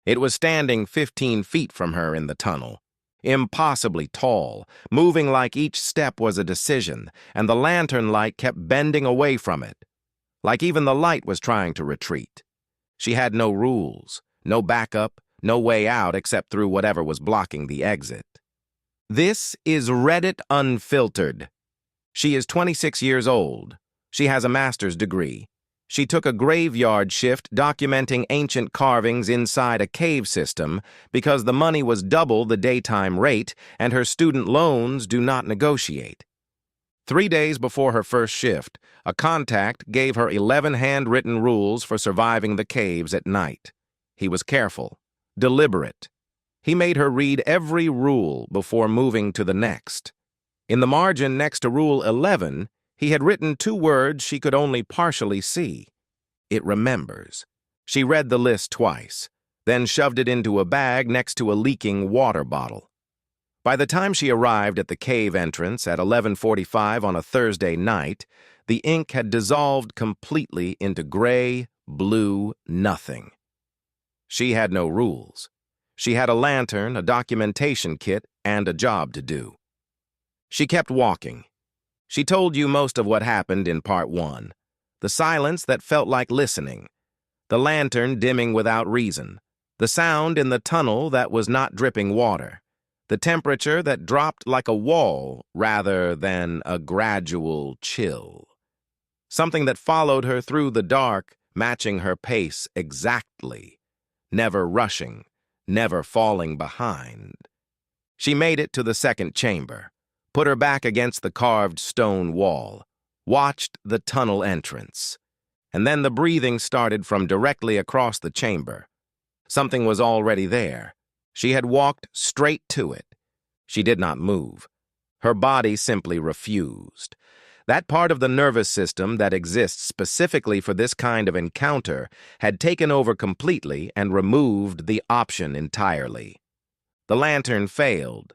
It was standing 15 feet from her in the tunnel. Impossibly tall, moving like each step was a decision, and the lantern light kept bending away from it, like even the light was trying to retreat. She had no rules, no backup, no way out except through whatever was blocking the exit. This is Reddit Unfiltered. She is 26 years old. She has a master's degree. She took a graveyard shift documenting ancient carvings inside a cave system because the money was double the daytime rate and her student loans do not negotiate. 3 days before her first shift, a contact gave her 11 handwritten rules for surviving the caves at night. He was careful, deliberate. He made her read every rule before moving to the next. In the margin next to Rule 11, he had written 2 words she could only partially see. It remembers. She read the list twice, then shoved it into a bag next to a leaking water bottle. By the time she arrived at the cave entrance at 11:45 on a Thursday night, the ink had dissolved completely into gray, blue nothing. She had no rules. She had a lantern, a documentation kit, and a job to do. She kept walking. She told you most of what happened in Part 1. The silence that felt like listening. The lantern dimming without reason. The sound in the tunnel that was not dripping water. The temperature that dropped like a wall rather than a gradual chill. Something that followed her through the dark, matching her pace exactly. Never rushing, never falling behind. She made it to the second chamber. Put her back against the carved stone wall, watched the tunnel entrance. And then the breathing started from directly across the chamber. Something was already there. She had walked straight to it. She did not move. Her body simply refused. That part of the nervous system that exists specifically for this kind of encounter had taken over completely and removed the option entirely. The lantern failed.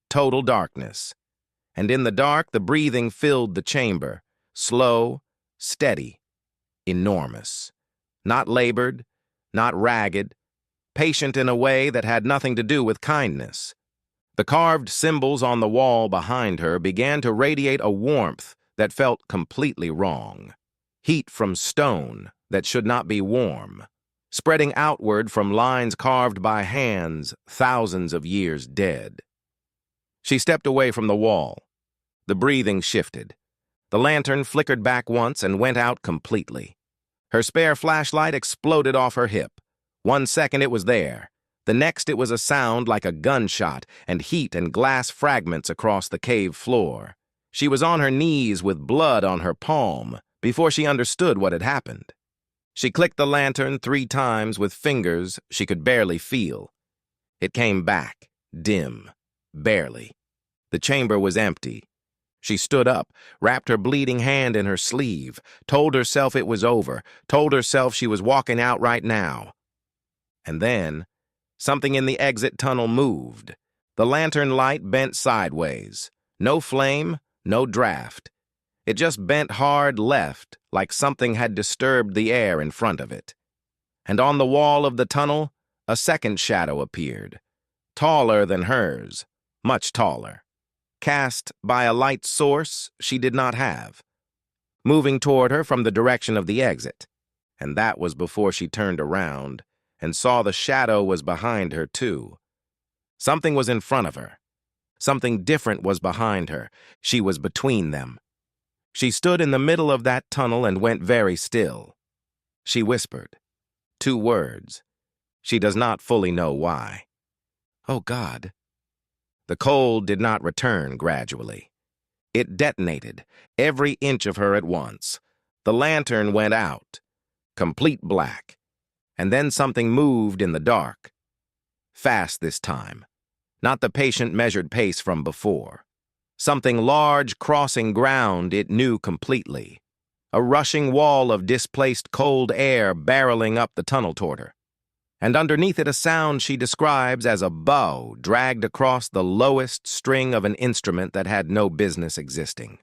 Total darkness. And in the dark, the breathing filled the chamber, slow, steady, enormous. Not labored, not ragged, patient in a way that had nothing to do with kindness. The carved symbols on the wall behind her began to radiate a warmth that felt completely wrong. Heat from stone that should not be warm, spreading outward from lines carved by hands thousands of years dead. She stepped away from the wall. The breathing shifted. The lantern flickered back once and went out completely. Her spare flashlight exploded off her hip. 1 second it was there. The next it was a sound like a gunshot and heat and glass fragments across the cave floor. She was on her knees with blood on her palm before she understood what had happened. She clicked the lantern 3 times with fingers she could barely feel. It came back, dim. Barely. The chamber was empty. She stood up, wrapped her bleeding hand in her sleeve, told herself it was over, told herself she was walking out right now. And then, something in the exit tunnel moved. The lantern light bent sideways. No flame, no draft. It just bent hard left, like something had disturbed the air in front of it. And on the wall of the tunnel, a second shadow appeared. Taller than hers. Much taller, cast by a light source she did not have, moving toward her from the direction of the exit, and that was before she turned around and saw the shadow was behind her too. Something was in front of her. Something different was behind her. She was between them. She stood in the middle of that tunnel and went very still. She whispered 2 words. She does not fully know why. Oh God. The cold did not return gradually. It detonated, every inch of her at once. The lantern went out, complete black, and then something moved in the dark. Fast this time, not the patient measured pace from before. Something large crossing ground it knew completely. A rushing wall of displaced cold air barreling up the tunnel toward her. And underneath it a sound she describes as a bow dragged across the lowest string of an instrument that had no business existing.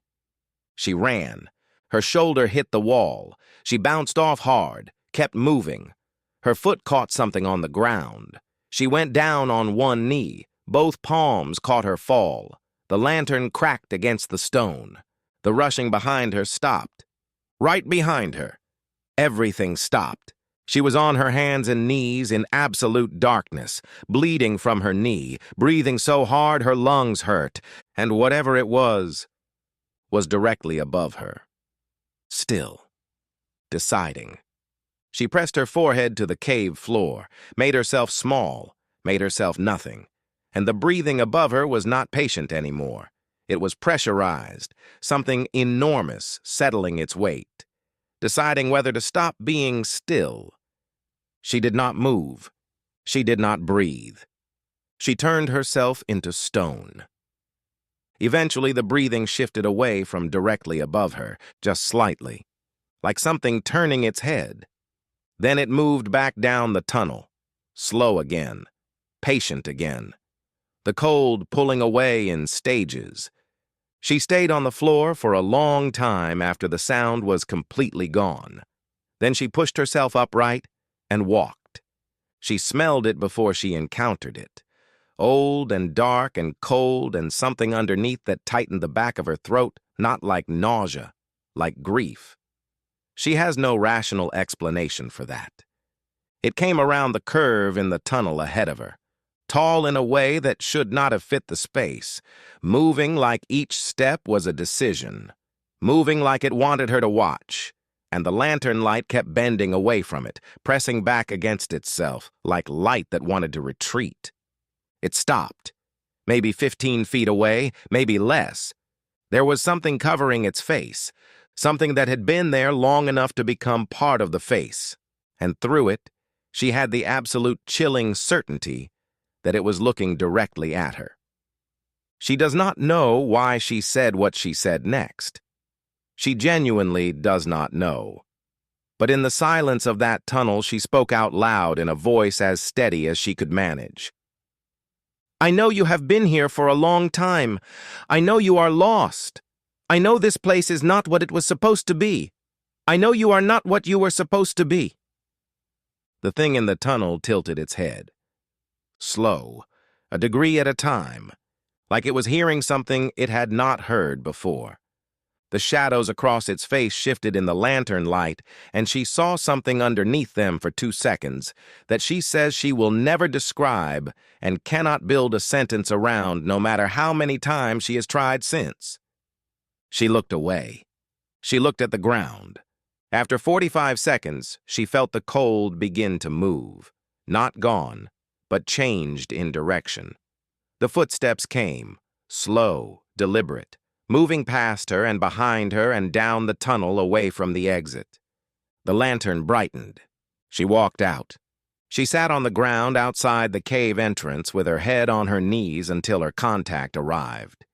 She ran. Her shoulder hit the wall. She bounced off hard, kept moving. Her foot caught something on the ground. She went down on one knee. Both palms caught her fall. The lantern cracked against the stone. The rushing behind her stopped. Right behind her. Everything stopped. She was on her hands and knees in absolute darkness, bleeding from her knee, breathing so hard her lungs hurt, and whatever it was directly above her. Still. Deciding. She pressed her forehead to the cave floor, made herself small, made herself nothing, and the breathing above her was not patient anymore. It was pressurized, something enormous settling its weight, deciding whether to stop being still. She did not move. She did not breathe. She turned herself into stone. Eventually, the breathing shifted away from directly above her, just slightly, like something turning its head. Then it moved back down the tunnel, slow again, patient again, the cold pulling away in stages. She stayed on the floor for a long time after the sound was completely gone. Then she pushed herself upright and walked. She smelled it before she encountered it. Old and dark and cold and something underneath that tightened the back of her throat, not like nausea, like grief. She has no rational explanation for that. It came around the curve in the tunnel ahead of her, tall in a way that should not have fit the space, moving like each step was a decision, moving like it wanted her to watch, and the lantern light kept bending away from it, pressing back against itself, like light that wanted to retreat. It stopped, maybe 15 feet away, maybe less. There was something covering its face, something that had been there long enough to become part of the face, and through it, she had the absolute chilling certainty that it was looking directly at her. She does not know why she said what she said next. She genuinely does not know. But in the silence of that tunnel, she spoke out loud in a voice as steady as she could manage. "I know you have been here for a long time. I know you are lost. I know this place is not what it was supposed to be. I know you are not what you were supposed to be." The thing in the tunnel tilted its head. Slow, a degree at a time, like it was hearing something it had not heard before. The shadows across its face shifted in the lantern light, and she saw something underneath them for 2 seconds that she says she will never describe and cannot build a sentence around no matter how many times she has tried since. She looked away. She looked at the ground. After 45 seconds, she felt the cold begin to move, not gone, but changed in direction. The footsteps came, slow, deliberate, moving past her and behind her and down the tunnel away from the exit. The lantern brightened. She walked out. She sat on the ground outside the cave entrance with her head on her knees until her contact arrived.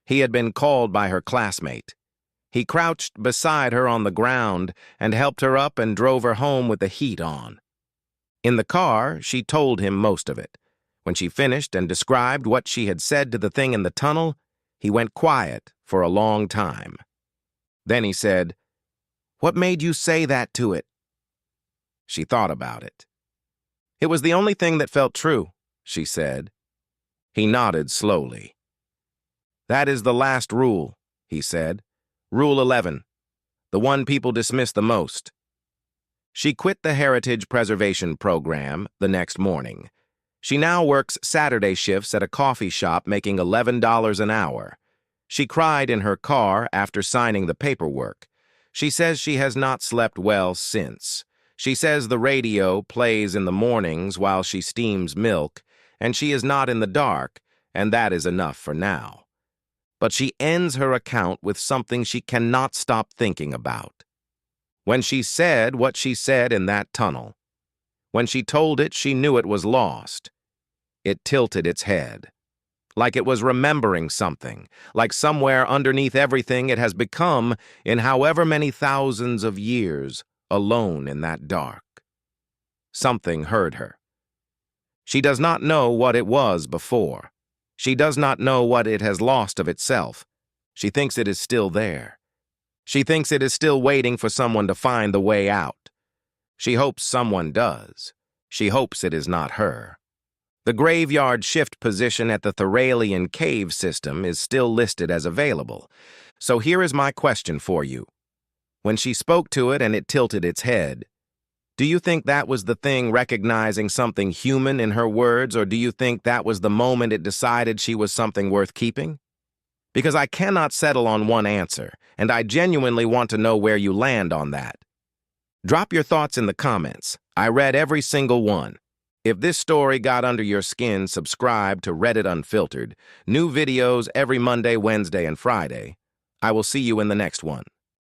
He had been called by her classmate. He crouched beside her on the ground and helped her up and drove her home with the heat on. In the car, she told him most of it. When she finished and described what she had said to the thing in the tunnel, he went quiet for a long time. Then he said, "What made you say that to it?" She thought about it. "It was the only thing that felt true," she said. He nodded slowly. "That is the last rule," he said. "Rule 11, the one people dismiss the most." She quit the Heritage Preservation Program the next morning. She now works Saturday shifts at a coffee shop making $11 an hour. She cried in her car after signing the paperwork. She says she has not slept well since. She says the radio plays in the mornings while she steams milk, and she is not in the dark, and that is enough for now. But she ends her account with something she cannot stop thinking about. When she said what she said in that tunnel, when she told it she knew it was lost, it tilted its head, like it was remembering something, like somewhere underneath everything it has become in however many thousands of years, alone in that dark. Something heard her. She does not know what it was before. She does not know what it has lost of itself. She thinks it is still there. She thinks it is still waiting for someone to find the way out. She hopes someone does. She hopes it is not her. The graveyard shift position at the Therralian Cave System is still listed as available. So here is my question for you. When she spoke to it and it tilted its head, do you think that was the thing recognizing something human in her words, or do you think that was the moment it decided she was something worth keeping? Because I cannot settle on one answer, and I genuinely want to know where you land on that. Drop your thoughts in the comments. I read every single one. If this story got under your skin, subscribe to Reddit Unfiltered. New videos every Monday, Wednesday, and Friday. I will see you in the next one.